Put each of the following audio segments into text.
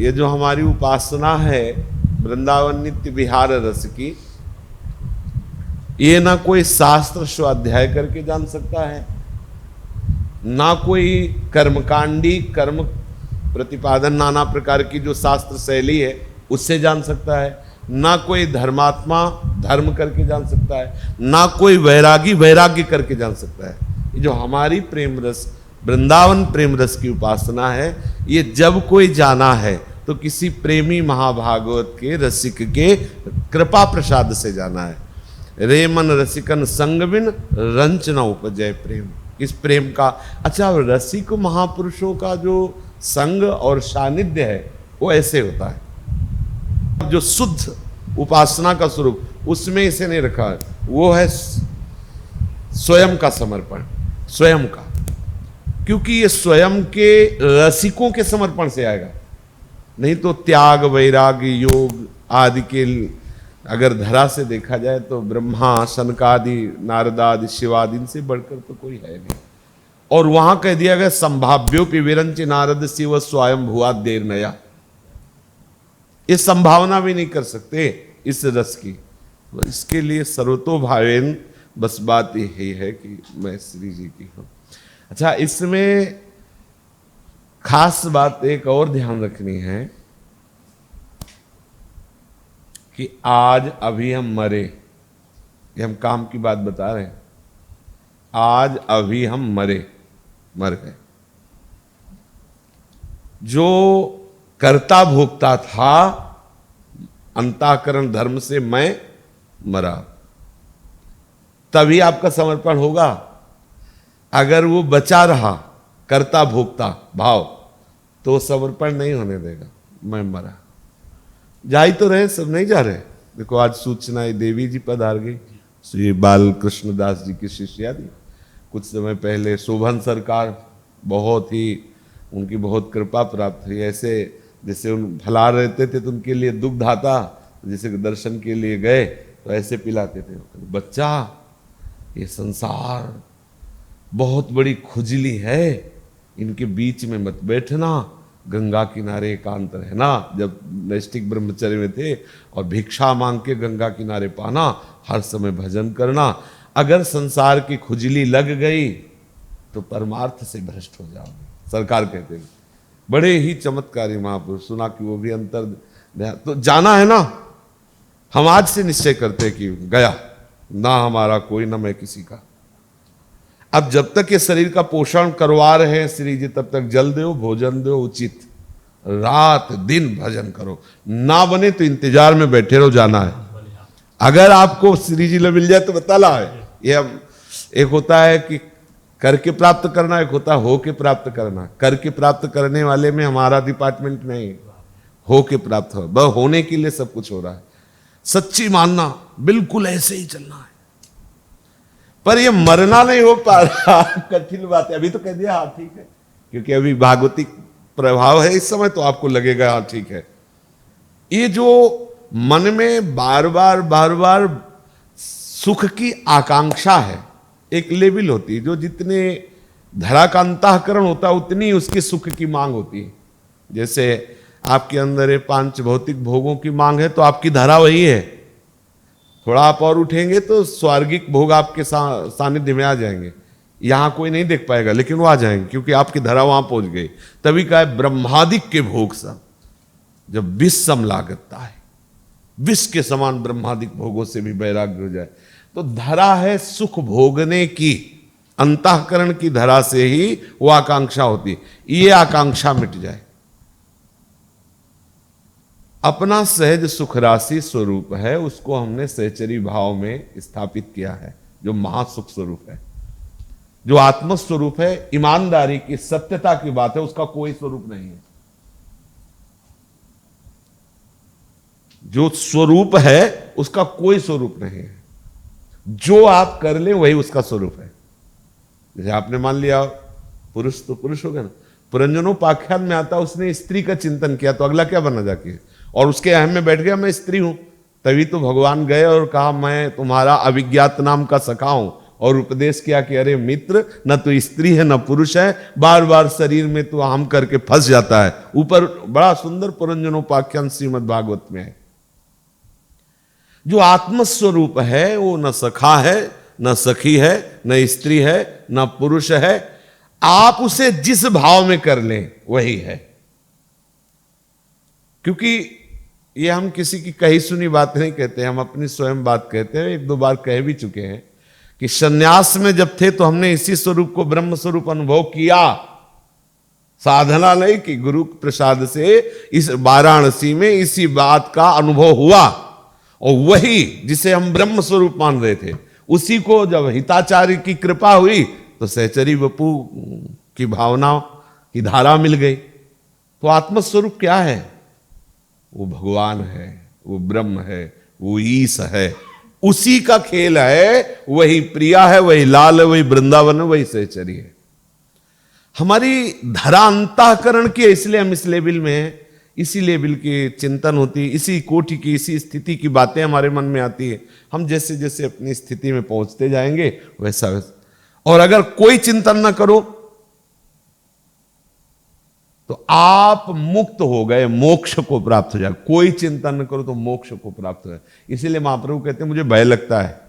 ये जो हमारी उपासना है वृंदावन नित्य विहार रस की, ये ना कोई शास्त्र स्वाध्याय करके जान सकता है, ना कोई कर्मकांडी कर्म प्रतिपादन नाना प्रकार की जो शास्त्र शैली है उससे जान सकता है, ना कोई धर्मात्मा धर्म करके जान सकता है, ना कोई वैरागी वैराग्य करके जान सकता है। ये जो हमारी प्रेम रस वृंदावन प्रेम रस की उपासना है, ये जब कोई जाना है तो किसी प्रेमी महाभागवत के रसिक के कृपा प्रसाद से जाना है। रे मन रसिकन संग बिन रंच न उपजय प्रेम, इस प्रेम का। अच्छा, रसिक महापुरुषों का जो संग और सानिध्य है वो ऐसे होता है, जो शुद्ध उपासना का स्वरूप उसमें इसे नहीं रखा है, वो है स्वयं का समर्पण, स्वयं का, क्योंकि ये स्वयं के रसिकों के समर्पण से आएगा। नहीं तो त्याग वैराग्य योग आदि के अगर धरा से देखा जाए तो ब्रह्मा सनकादि नारदादि शिवादि से बढ़कर तो कोई है नहीं। और वहां कह दिया गया संभाव्यो विरंच नारद शिव स्वयं भुआ देर नया, ये संभावना भी नहीं कर सकते इस रस की। इसके लिए सर्वतोभावेन बस बात यही है कि मैं श्री जी की हूं। अच्छा, इसमें खास बात एक और ध्यान रखनी है कि आज अभी हम मरे, ये हम काम की बात बता रहे हैं, आज अभी हम मर गए। जो कर्ता भोक्ता था अंतःकरण धर्म से, मैं मरा, तभी आपका समर्पण होगा। अगर वो बचा रहा कर्ता भोक्ता भाव तो समर्पण नहीं होने देगा। मैं मरा, जा ही तो रहे, सब नहीं जा रहे। देखो आज सूचना देवी जी पधार गई, श्री बाल कृष्णदास जी की शिष्या थी। कुछ समय पहले शोभन सरकार, बहुत ही उनकी बहुत कृपा प्राप्त हुई। ऐसे जैसे उन भला रहते थे तो उनके लिए दुग्ध आता, जैसे दर्शन के लिए गए तो ऐसे पिलाते थे। बच्चा, ये संसार बहुत बड़ी खुजली है, इनके बीच में मत बैठना, गंगा किनारे एकांत रहना। जब नैष्ठिक ब्रह्मचर्य में थे, और भिक्षा मांग के गंगा किनारे पाना, हर समय भजन करना। अगर संसार की खुजली लग गई तो परमार्थ से भ्रष्ट हो जाओगे, सरकार कहते हैं। बड़े ही चमत्कारी महापुरुष, सुना कि वो भी अंतर। तो जाना है ना, हम आज से निश्चय करते कि गया ना हमारा कोई, ना मैं किसी का। अब जब तक ये शरीर का पोषण करवा रहे हैं श्री जी, तब तक जल दो, भोजन दो उचित, रात दिन भजन करो। ना बने तो इंतजार में बैठे रहो, जाना है। अगर आपको श्री जी मिल जाए तो बता ला है। ये एक होता है कि करके प्राप्त करना, एक होता है हो के प्राप्त करना। करके प्राप्त करने वाले में हमारा डिपार्टमेंट नहीं, हो के प्राप्त हो, बस होने के लिए सब कुछ हो रहा है। सच्ची मानना, बिल्कुल ऐसे ही चलना है। पर ये मरना नहीं हो पा रहा, कठिन बात है। अभी तो कह दिया हाँ ठीक है, क्योंकि अभी भागवतिक प्रभाव है इस समय, तो आपको लगेगा हाँ ठीक है। ये जो मन में बार बार सुख की आकांक्षा है, एक लेवल होती है, जो जितने धरा का अंतःकरण होता है उतनी उसकी सुख की मांग होती है। जैसे आपके अंदर ये 5 भौतिक भोगों की मांग है, तो आपकी धरा वही है। थोड़ा आप और उठेंगे तो स्वर्गिक भोग आपके सानिध्य में आ जाएंगे। यहां कोई नहीं देख पाएगा, लेकिन वो आ जाएंगे, क्योंकि आपकी धरा वहां पहुंच गई। तभी कहा है ब्रह्मादिक के भोग सब, जब विष सम लागता है, विष के समान ब्रह्मादिक भोगों से भी वैराग्य हो जाए। तो धरा है सुख भोगने की, अंतःकरण की धरा से ही वो आकांक्षा होती है। ये आकांक्षा मिट जाए, अपना सहज सुख राशि स्वरूप है, उसको हमने सहचरी भाव में स्थापित किया है, जो महासुख स्वरूप है, जो आत्म स्वरूप है। ईमानदारी की, सत्यता की बात है, उसका कोई स्वरूप नहीं है। जो स्वरूप है उसका कोई स्वरूप नहीं है। जो आप कर ले वही उसका स्वरूप है। जैसे आपने मान लिया पुरुष, तो पुरुष हो गया ना। पुरंजनोपाख्यान में आता, उसने स्त्री का चिंतन किया तो अगला क्या बना जाके, और उसके अहम में बैठ गया मैं स्त्री हूं। तभी तो भगवान गए और कहा मैं तुम्हारा अविज्ञात नाम का सखा हूं, और उपदेश किया कि अरे मित्र, न तो स्त्री है न पुरुष है, बार बार शरीर में तो आम करके फंस जाता है। ऊपर बड़ा सुंदर पुरंजनोपाख्यान श्रीमद् भागवत में है। जो आत्मस्वरूप है वो न सखा है, न सखी है, न स्त्री है, न पुरुष है। आप उसे जिस भाव में कर लें वही है। क्योंकि ये हम किसी की कही सुनी बात नहीं कहते, हम अपनी स्वयं बात कहते हैं। एक दो बार कह भी चुके हैं कि सन्यास में जब थे तो हमने इसी स्वरूप को ब्रह्म स्वरूप अनुभव किया, साधना नहीं की, गुरु प्रसाद से इस वाराणसी में इसी बात का अनुभव हुआ। और वही जिसे हम ब्रह्म स्वरूप मान रहे थे, उसी को जब हिताचार्य की कृपा हुई तो सहचरी वपु की भावना की धारा मिल गई। तो आत्मस्वरूप क्या है? वो भगवान है, वो ब्रह्म है, वो ईश है, उसी का खेल है। वही प्रिया है, वही लाल है, वही वृंदावन है, वही सहचरी है। हमारी धरा अंतःकरण की, इसलिए हम इस लेवल में हैं, इसी लेवल की चिंतन होती है, इसी कोटि की, इसी स्थिति की बातें हमारे मन में आती है। हम जैसे जैसे अपनी स्थिति में पहुंचते जाएंगे वैसा वैसा। और अगर कोई चिंतन ना करो तो आप मुक्त हो गए, मोक्ष को प्राप्त हो जाए। कोई चिंतन न करो तो मोक्ष को प्राप्त हो जाए। इसीलिए महाप्रभु कहते हैं मुझे भय लगता है,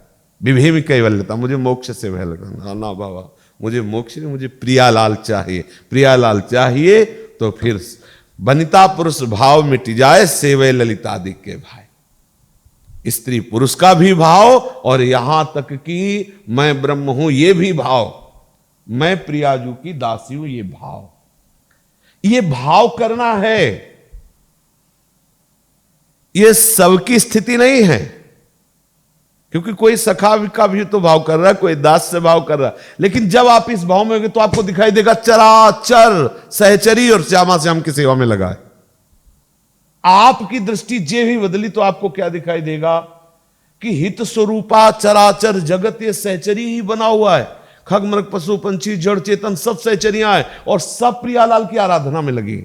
विभे में कैवल्यता, मुझे मोक्ष से भय लगता है। ना बाबा, मुझे मोक्ष नहीं, मुझे प्रियालाल चाहिए। प्रियालाल चाहिए तो फिर वनिता पुरुष भाव मिट जाए, सेवे ललितादि के भाई। स्त्री पुरुष का भी भाव, और यहां तक कि मैं ब्रह्म हूं ये भी भाव, मैं प्रियाजू की दासी हूं ये भाव। ये भाव करना है। ये सबकी स्थिति नहीं है, क्योंकि कोई सखा का भी तो भाव कर रहा है, कोई दास से भाव कर रहा है। लेकिन जब आप इस भाव में होंगे तो आपको दिखाई देगा चराचर सहचरी और श्यामा श्याम की सेवा में लगा है। आपकी दृष्टि जे भी बदली तो आपको क्या दिखाई देगा कि हित स्वरूपा चराचर जगत ये सहचरी ही बना हुआ है। खग मृग पशु पंछी जड़ चेतन सब सहचरियां हैं और सब प्रियालाल की आराधना में लगी।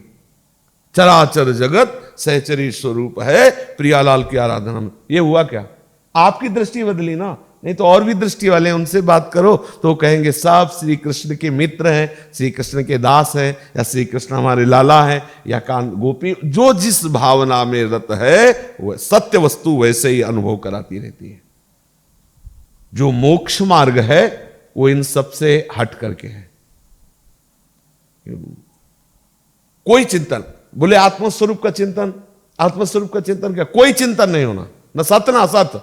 चराचर जगत सहचरी स्वरूप है, प्रियालाल की आराधना में। ये हुआ क्या? आपकी दृष्टि बदली ना, नहीं तो और भी दृष्टि वाले उनसे बात करो तो कहेंगे सब श्री कृष्ण के मित्र हैं, श्री कृष्ण के दास हैं, या श्री कृष्ण हमारे लाला हैं, या कान गोपी। जो जिस भावना में रत है वह सत्य वस्तु वैसे ही अनुभव कराती रहती है। जो मोक्ष मार्ग है वो इन सब से हट करके है। कोई चिंतन, बोले आत्मस्वरूप का चिंतन, आत्मस्वरूप का चिंतन क्या? कोई चिंतन नहीं होना, न सत न असत।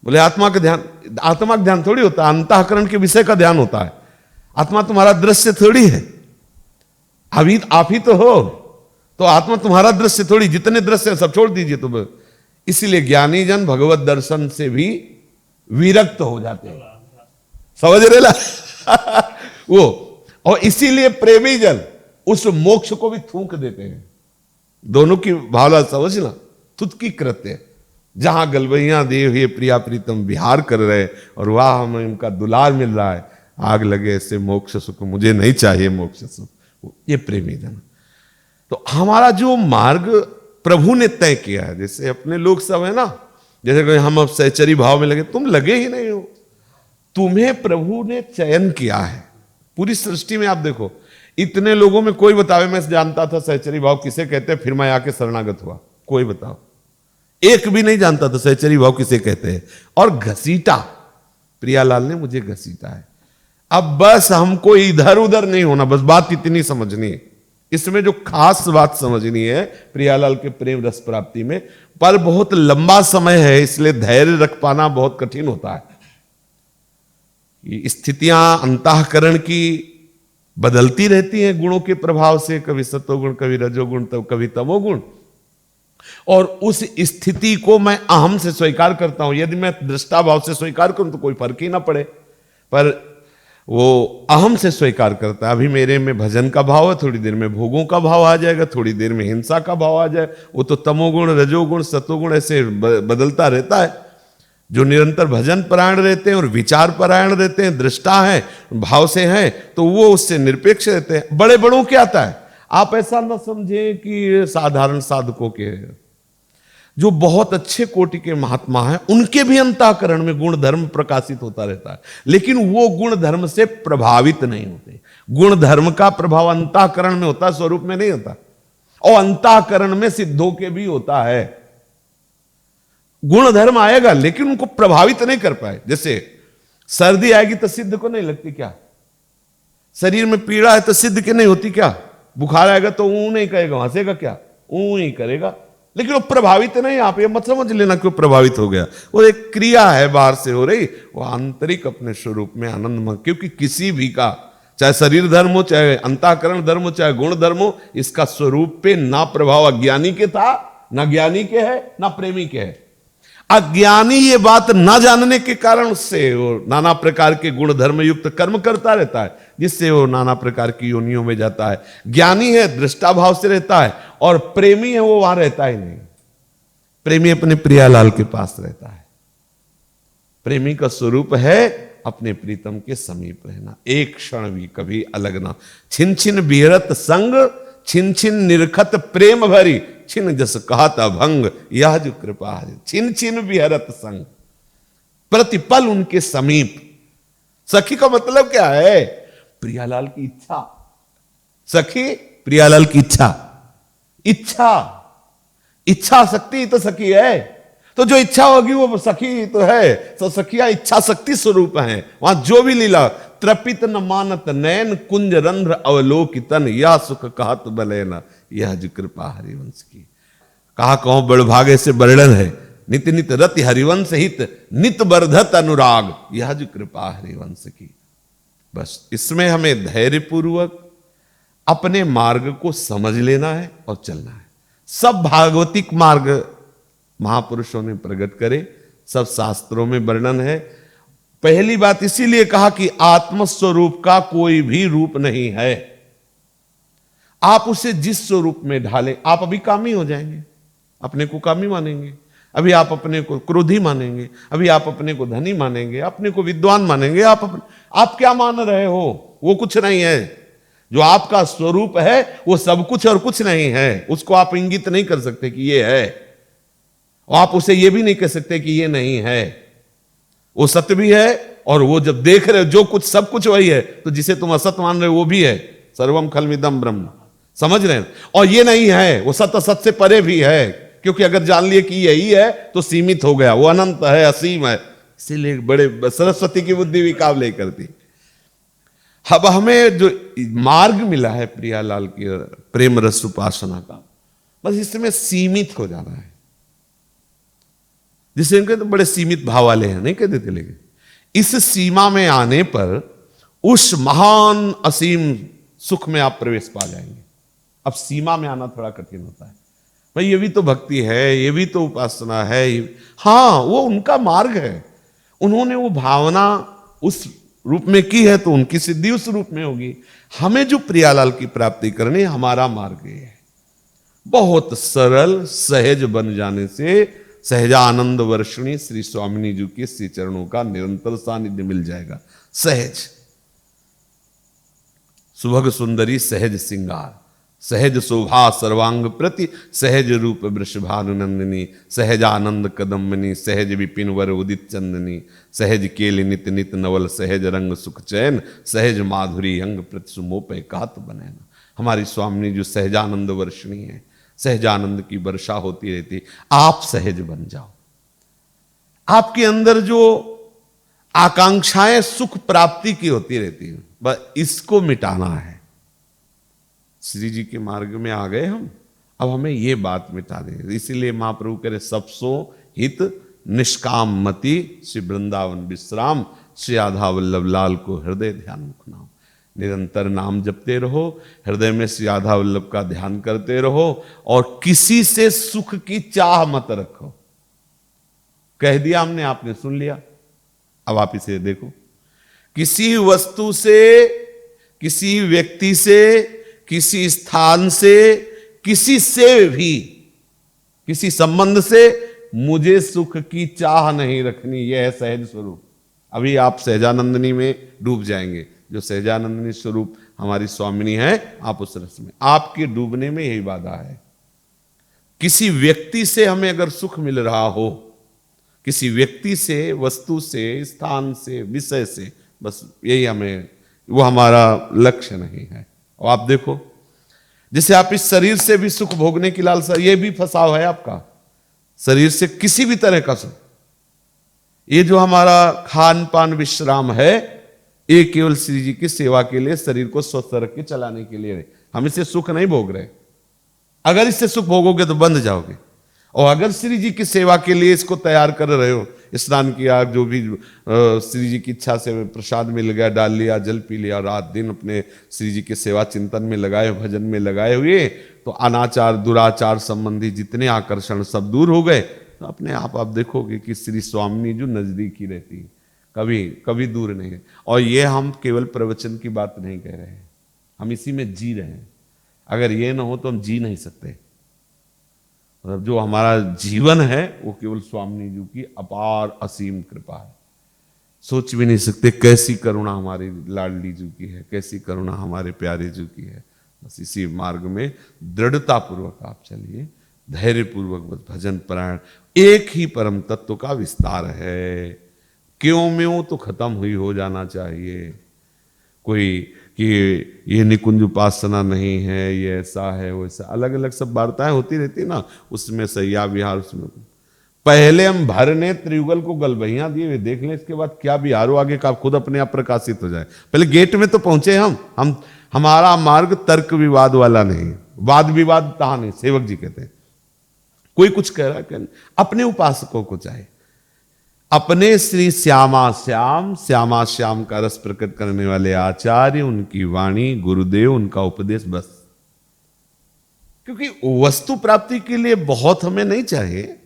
बोले आत्मा का ध्यान, आत्मा का ध्यान थोड़ी होता है, अंतःकरण के विषय का ध्यान होता है। आत्मा तुम्हारा दृश्य थोड़ी है, अभी आप ही तो हो, तो आत्मा तुम्हारा दृश्य थोड़ी। जितने दृश्य सब छोड़ दीजिए तुम। इसीलिए ज्ञानी जन भगवत दर्शन से भी विरक्त हो जाते हैं, समझ रहे ला? वो, और इसीलिए प्रेमी जन उस मोक्ष को भी थूक देते हैं। दोनों की भावना समझना। तुतकी कृत्य, जहां गलबैया देव ये प्रिया प्रीतम विहार कर रहे और वाह हमें इनका दुलार मिल रहा है, आग लगे ऐसे मोक्ष सुख, मुझे नहीं चाहिए मोक्ष सुख। ये प्रेमी जन। तो हमारा जो मार्ग प्रभु ने तय किया है, जैसे अपने लोग सब है ना, जैसे हम अब सहचरी भाव में लगे, तुम लगे ही नहीं हो। तुम्हें प्रभु ने चयन किया है। पूरी सृष्टि में आप देखो, इतने लोगों में कोई बतावे मैं जानता था सहचरी भाव किसे कहते हैं, फिर मैं आके शरणागत हुआ। कोई बताओ, एक भी नहीं जानता था सहचरी भाव किसे कहते हैं। और घसीटा, प्रियालाल ने मुझे घसीटा है। अब बस हमको इधर उधर नहीं होना, बस बात इतनी समझनी है। इसमें जो खास बात समझनी है प्रियालाल के प्रेम रस प्राप्ति में, पर बहुत लंबा समय है, इसलिए धैर्य रख पाना बहुत कठिन होता है। स्थितियां अंतःकरण की बदलती रहती हैं गुणों के प्रभाव से, कभी सतोगुण, कभी रजोगुण, तो कभी तमोगुण। और उस स्थिति को मैं अहम से स्वीकार करता हूं। यदि मैं दृष्टा भाव से स्वीकार करूं तो कोई फर्क ही ना पड़े, पर वो अहम से स्वीकार करता है। अभी मेरे में भजन का भाव है, थोड़ी देर में भोगों का भाव आ जाएगा, थोड़ी देर में हिंसा का भाव आ जाए। वो तो तमोगुण, रजोगुण, सतोगुण ऐसे बदलता रहता है। जो निरंतर भजन परायण रहते हैं और विचार परायण रहते हैं, दृष्टा है, भाव से हैं, तो वो उससे निरपेक्ष रहते हैं। बड़े बड़ों के आता है। आप ऐसा न समझे कि साधारण साधकों के। जो बहुत अच्छे कोटि के महात्मा हैं, उनके भी अंतःकरण में गुण धर्म प्रकाशित होता रहता है, लेकिन वो गुण धर्म से प्रभावित नहीं होते। गुण धर्म का प्रभाव अंतःकरण में होता है, स्वरूप में नहीं होता। और अंतःकरण में सिद्धों के भी होता है। गुण धर्म आएगा लेकिन उनको प्रभावित नहीं कर पाए। जैसे सर्दी आएगी तो सिद्ध को नहीं लगती क्या? शरीर में पीड़ा है तो सिद्ध के नहीं होती क्या? बुखार आएगा तो ऊ नहीं कहेगा, हंसेगा क्या? ऊ ही करेगा, लेकिन वो प्रभावित नहीं। आप ये मत समझ लेना क्यों प्रभावित हो गया, वो एक क्रिया है बाहर से हो रही, वो आंतरिक अपने स्वरूप में आनंदमय। क्योंकि किसी भी का, चाहे शरीर धर्म हो, चाहे अंतःकरण धर्म हो, चाहे गुण धर्म हो, इसका स्वरूप पे ना प्रभाव अज्ञानी के था, ना ज्ञानी के है, ना प्रेमी के है। अज्ञानी ये बात ना जानने के कारण से वो नाना प्रकार के गुण धर्म युक्त कर्म करता रहता है, जिससे वो नाना प्रकार की योनियों में जाता है। ज्ञानी है दृष्टाभाव से रहता है, और प्रेमी है वो वहां रहता ही नहीं। प्रेमी अपने प्रियालाल के पास रहता है। प्रेमी का स्वरूप है अपने प्रीतम के समीप रहना, एक क्षण भी कभी अलग ना। छिन छिन बिहरत संग, छिन छिन निरखत प्रेम भरी, छिन जस कहता भंग, यह जो कृपा है। छिन छिन बिहरत संग, प्रतिपल उनके समीप। सखी का मतलब क्या है? प्रियालाल की इच्छा। सखी प्रियालाल की इच्छा, इच्छा इच्छा शक्ति तो सखी है। तो जो इच्छा होगी वो सखी तो है। तो सखिया इच्छा शक्ति स्वरूप है। वहां जो भी लीला, त्रपित न मानत नयन, कुंज रंध्र अवलोकितन, यह सुख कहत बलेना, यह जो कृपा हरिवंश की। कहा कहो बड़भागे से वर्णन है, नित नित रति हरिवंश हित, नित वर्धत अनुराग, यह जो कृपा हरिवंश की। बस इसमें हमें धैर्यपूर्वक अपने मार्ग को समझ लेना है और चलना है। सब भागवतिक मार्ग महापुरुषों ने प्रकट करे, सब शास्त्रों में वर्णन है। पहली बात इसीलिए कहा कि आत्मस्वरूप का कोई भी रूप नहीं है। आप उसे जिस स्वरूप में ढालें, आप अभी कामी हो जाएंगे, अपने को कामी मानेंगे, अभी आप अपने को क्रोधी मानेंगे, अभी आप अपने को धनी मानेंगे, अपने को विद्वान मानेंगे। आप क्या मान रहे हो? वो कुछ नहीं है। जो आपका स्वरूप है वो सब कुछ और कुछ नहीं है। उसको आप इंगित नहीं कर सकते कि ये है, और आप उसे ये भी नहीं कह सकते कि ये नहीं है। वो सत्य भी है, और वो जब देख रहे हो जो कुछ सब कुछ वही है, तो जिसे तुम असत मान रहे हो वो भी है। सर्वम खलमिदम ब्रह्म, समझ रहे हैं? और ये नहीं है, वो सत्य असत से परे भी है। क्योंकि अगर जान लिए कि यही है तो सीमित हो गया, वो अनंत है, असीम है। इसीलिए बड़े सरस्वती की बुद्धि भी काबले करती। अब हमें जो मार्ग मिला है प्रियालाल की प्रेम रस उपासना का, बस इसमें सीमित हो जाना है। जिसे इनके तो बड़े सीमित भाव वाले हैं, नहीं कह देते, लेकिन इस सीमा में आने पर उस महान असीम सुख में आप प्रवेश पा जाएंगे। अब सीमा में आना थोड़ा कठिन होता है। भाई ये भी तो भक्ति है, ये भी तो उपासना है। हाँ, वो उनका मार्ग है, उन्होंने वो भावना उस रूप में की है तो उनकी सिद्धि उस रूप में होगी। हमें जो प्रियालाल की प्राप्ति करनी, हमारा मार्ग ये है। बहुत सरल सहज बन जाने से सहजानंद वर्षिणी श्री स्वामिनी जी के श्री चरणों का निरंतर सानिध्य मिल जाएगा। सहज सुभग सुंदरी सहज सिंगार, सहज शोभा सर्वांग प्रति, सहज रूप वृषभानुनंदिनी, सहज आनंद कदम्बिनी, सहज विपिन वर उदित चंदनी, सहज केल नित नित नवल, सहज रंग सुख चैन, सहज माधुरी अंग प्रति सुमोपय कात बनैना। हमारी स्वामिनी जो सहजानंद वर्षिणी है, सहजानंद की वर्षा होती रहती। आप सहज बन जाओ। आपके अंदर जो आकांक्षाएं सुख प्राप्ति की होती रहती हैं, बस इसको मिटाना है। श्री जी के मार्ग में आ गए हम, अब हमें ये बात मिटा दें। इसीलिए महाप्रभु करे सबसो हित निष्काम मति, श्री वृंदावन विश्राम, श्री राधा वल्लभ लाल को हृदय ध्यान मुखनाओ। निरंतर नाम जपते रहो, हृदय में श्री राधा वल्लभ का ध्यान करते रहो, और किसी से सुख की चाह मत रखो। कह दिया हमने, आपने सुन लिया। अब आप इसे देखो, किसी वस्तु से, किसी व्यक्ति से, किसी स्थान से, किसी से भी, किसी संबंध से मुझे सुख की चाह नहीं रखनी। यह है सहज स्वरूप। अभी आप सहजानंदनी में डूब जाएंगे। जो सहजानंदनी स्वरूप हमारी स्वामिनी है, आप उस रस में, आपके डूबने में यही बाधा है। किसी व्यक्ति से हमें अगर सुख मिल रहा हो, किसी व्यक्ति से, वस्तु से, स्थान से, विषय से, बस यही हमें, वो हमारा लक्ष्य नहीं है। और आप देखो, जैसे आप इस शरीर से भी सुख भोगने की लालसा, ये भी फसाव है आपका, शरीर से किसी भी तरह का सुख। ये जो हमारा खान पान विश्राम है, ये केवल श्री जी की सेवा के लिए, शरीर को स्वस्थ रख के चलाने के लिए। हम इससे सुख नहीं भोग रहे। अगर इससे सुख भोगोगे तो बंध जाओगे। और अगर श्री जी की सेवा के लिए इसको तैयार कर रहे हो, स्नान किया, जो भी श्री जी की इच्छा से प्रसाद मिल गया, डाल लिया, जल पी लिया, रात दिन अपने श्री जी के सेवा चिंतन में लगाए, भजन में लगाए हुए, तो अनाचार दुराचार संबंधी जितने आकर्षण सब दूर हो गए। तो अपने आप देखोगे कि श्री स्वामिनी जो नजदीक ही रहती है, कभी कभी दूर नहीं है। और ये हम केवल प्रवचन की बात नहीं कह रहे हैं, हम इसी में जी रहे हैं। अगर ये ना हो तो हम जी नहीं सकते। मतलब जो हमारा जीवन है वो केवल स्वामिनी जी की अपार असीम कृपा है। सोच भी नहीं सकते कैसी करुणा हमारी लाडली जी की है, कैसी करुणा हमारे प्यारे जी की है। बस इसी मार्ग में दृढ़ता पूर्वक आप चलिए, धैर्य पूर्वक बस भजन परायण। एक ही परम तत्व का विस्तार है, क्यों म्यों तो खत्म हुई हो जाना चाहिए। कोई कि ये निकुंज उपासना नहीं है, ये ऐसा है, वैसा, अलग अलग सब वार्ताएं होती रहती ना, उसमें सैया विहार, उसमें पहले हम भरने त्रियुगल को गलबहियां दिए हुए देख लें, इसके बाद क्या बिहारो आगे का खुद अपने आप प्रकाशित हो जाए। पहले गेट में तो पहुंचे हम हमारा मार्ग तर्क विवाद वाला नहीं, वाद विवाद कहा नहीं। सेवक जी कहते हैं कोई कुछ कह रहा है, अपने उपासकों को चाहे अपने श्री श्यामा श्याम, श्यामा श्याम का रस प्रकट करने वाले आचार्य, उनकी वाणी, गुरुदेव, उनका उपदेश, बस। क्योंकि वस्तु प्राप्ति के लिए बहुत हमें नहीं चाहिए,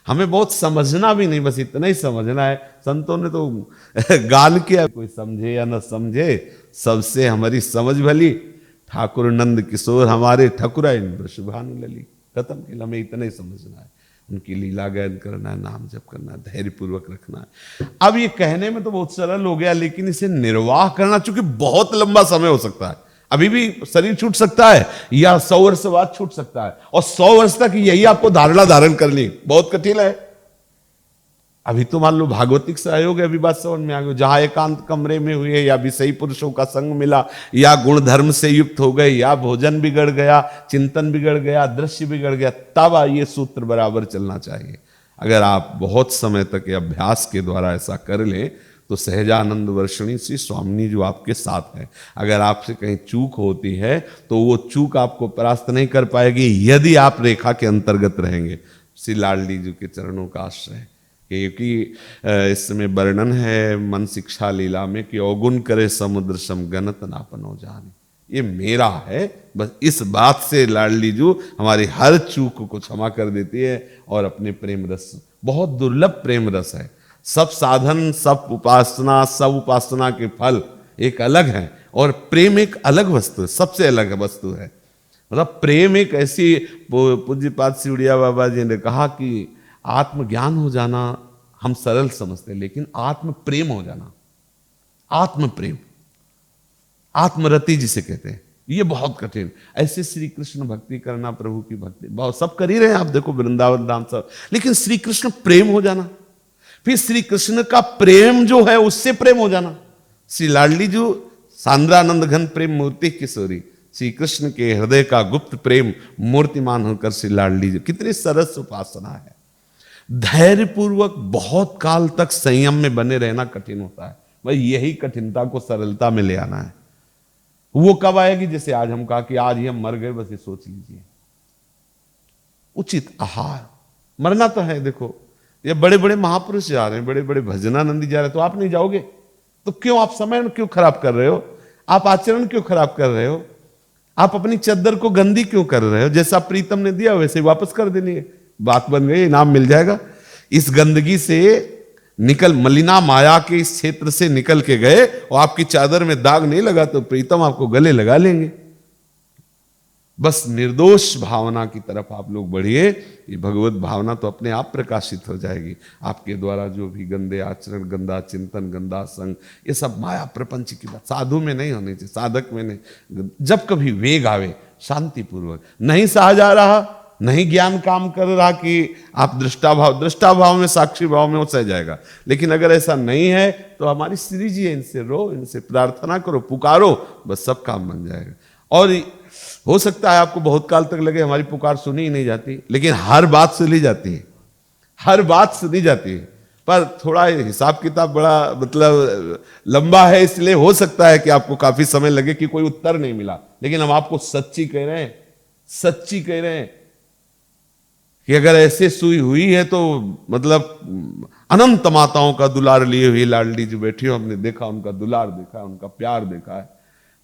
हमें बहुत समझना भी नहीं, बस इतना ही समझना है। संतों ने तो गान किया, कोई समझे या न समझे, सबसे हमारी समझ भली, ठाकुर नंद किशोर हमारे ठकुराइन वृषभानु लली। खत्म किया, हमें इतना ही समझना है। उनकी लीला गायन करना है, नाम जप करना है, धैर्य पूर्वक रखना है। अब ये कहने में तो बहुत सरल हो गया, लेकिन इसे निर्वाह करना चूंकि बहुत लंबा समय हो सकता है, अभी भी शरीर छूट सकता है या 100 वर्ष बाद छूट सकता है, और 100 वर्ष तक यही आपको धारणा धारण करनी बहुत कठिन है। अभी तो मान लो भागवतिक सहयोग है, अभी बात समझ में आ गई, जहां एकांत कमरे में हुए, या विषयी पुरुषों का संग मिला, या गुण धर्म से युक्त हो गए, या भोजन बिगड़ गया, चिंतन बिगड़ गया, दृश्य बिगड़ गया, तब ये सूत्र बराबर चलना चाहिए। अगर आप बहुत समय तक अभ्यास के द्वारा ऐसा कर लें तो सहजानंद वर्षिणी श्री स्वामिनी जो आपके साथ है, अगर आपसे कहीं चूक होती है तो वो चूक आपको परास्त नहीं कर पाएगी, यदि आप रेखा के अंतर्गत रहेंगे। श्री लाडली जी के चरणों का आश्रय, क्योंकि इसमें वर्णन है मन शिक्षा लीला में कि अवगुण करे समुद्र सम गनत नापन हो जाने। ये मेरा है, बस इस बात से लाडली जो हमारी हर चूक को क्षमा कर देती है, और अपने प्रेम रस, बहुत दुर्लभ प्रेम रस है। सब साधन, सब उपासना के फल एक अलग है, और प्रेम एक अलग वस्तु है, सबसे अलग वस्तु है। मतलब प्रेम एक ऐसी, पूज्यपाद सिवड़िया बाबा जी ने कहा कि आत्मज्ञान हो जाना हम सरल समझते हैं, लेकिन आत्म प्रेम हो जाना, आत्म प्रेम, आत्मरति जिसे कहते हैं, ये बहुत कठिन। ऐसे श्री कृष्ण भक्ति करना, प्रभु की भक्ति बहुत सब कर ही रहे हैं, आप देखो वृंदावन धाम सब, लेकिन श्री कृष्ण प्रेम हो जाना, फिर श्री कृष्ण का प्रेम जो है उससे प्रेम हो जाना। श्री लाडली जो सांद्रानंद घन प्रेम मूर्ति किशोरी, श्री कृष्ण के हृदय का गुप्त प्रेम मूर्तिमान होकर श्री लाडली जी, कितनी सरस उपासना है। धैर्य पूर्वक बहुत काल तक संयम में बने रहना कठिन होता है, भाई यही कठिनता को सरलता में ले आना है। वो कब आएगी, जैसे आज हम कहा कि आज ही हम मर गए, बस ये सोच लीजिए। उचित आहार, मरना तो है। देखो ये बड़े बड़े महापुरुष जा रहे हैं, बड़े बड़े भजनानंदी जा रहे हैं, तो आप नहीं जाओगे तो क्यों? आप समय क्यों खराब कर रहे हो? आप आचरण क्यों खराब कर रहे हो? आप अपनी चद्दर को गंदी क्यों कर रहे हो? जैसा प्रीतम ने दिया वैसे ही वापस कर देनी है, बात बन गई, इनाम मिल जाएगा। इस गंदगी से निकल, मलिना माया के इस क्षेत्र से निकल के गए और आपकी चादर में दाग नहीं लगा तो प्रीतम आपको गले लगा लेंगे। बस निर्दोष भावना की तरफ आप लोग बढ़िए, ये भगवत भावना तो अपने आप प्रकाशित हो जाएगी। आपके द्वारा जो भी गंदे आचरण, गंदा चिंतन, गंदा संग, ये सब माया प्रपंच की बात, साधु में नहीं होनी चाहिए, साधक में नहीं। जब कभी वेग आवे शांति पूर्वक, नहीं सहा जा रहा नहीं ज्ञान काम कर रहा कि आप दृष्टा भाव में, साक्षी भाव में वो सह जाएगा। लेकिन अगर ऐसा नहीं है तो हमारी श्री जी है, इनसे रो, इनसे प्रार्थना करो, पुकारो, बस सब काम बन जाएगा। और हो सकता है आपको बहुत काल तक लगे हमारी पुकार सुनी ही नहीं जाती, लेकिन हर बात सुनी जाती है, हर बात सुनी जाती है। पर थोड़ा हिसाब किताब बड़ा मतलब लंबा है, इसलिए हो सकता है कि आपको काफी समय लगे कि कोई उत्तर नहीं मिला। लेकिन हम आपको सच्ची कह रहे हैं, सच्ची कह रहे हैं कि अगर ऐसे सुई हुई है तो मतलब अनंत माताओं का दुलार लिए हुई लाडली जी बैठी हो, हमने देखा, उनका दुलार देखा, उनका प्यार देखा है।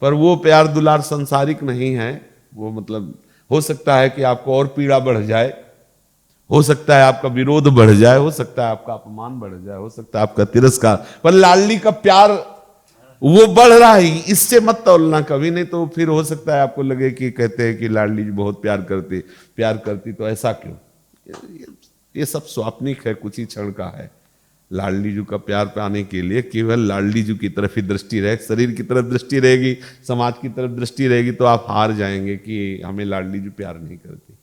पर वो प्यार दुलार संसारिक नहीं है, वो मतलब हो सकता है कि आपको और पीड़ा बढ़ जाए, हो सकता है आपका विरोध बढ़ जाए, हो सकता है आपका अपमान बढ़ जाए, हो सकता है आपका तिरस्कार, पर लाडली का प्यार वो बढ़ रहा है, इससे मत तौलना कभी। नहीं तो फिर हो सकता है आपको लगे कि कहते हैं कि लाडली जी बहुत प्यार करती तो ऐसा क्यों। ये सब स्वाप्निक है, कुछ ही क्षण का है। लाडली जी का प्यार पाने के लिए केवल लाडली जी की तरफ ही दृष्टि रहे, शरीर की तरफ दृष्टि रहेगी, समाज की तरफ दृष्टि रहेगी तो आप हार जाएंगे कि हमें लाडली जी प्यार नहीं करती।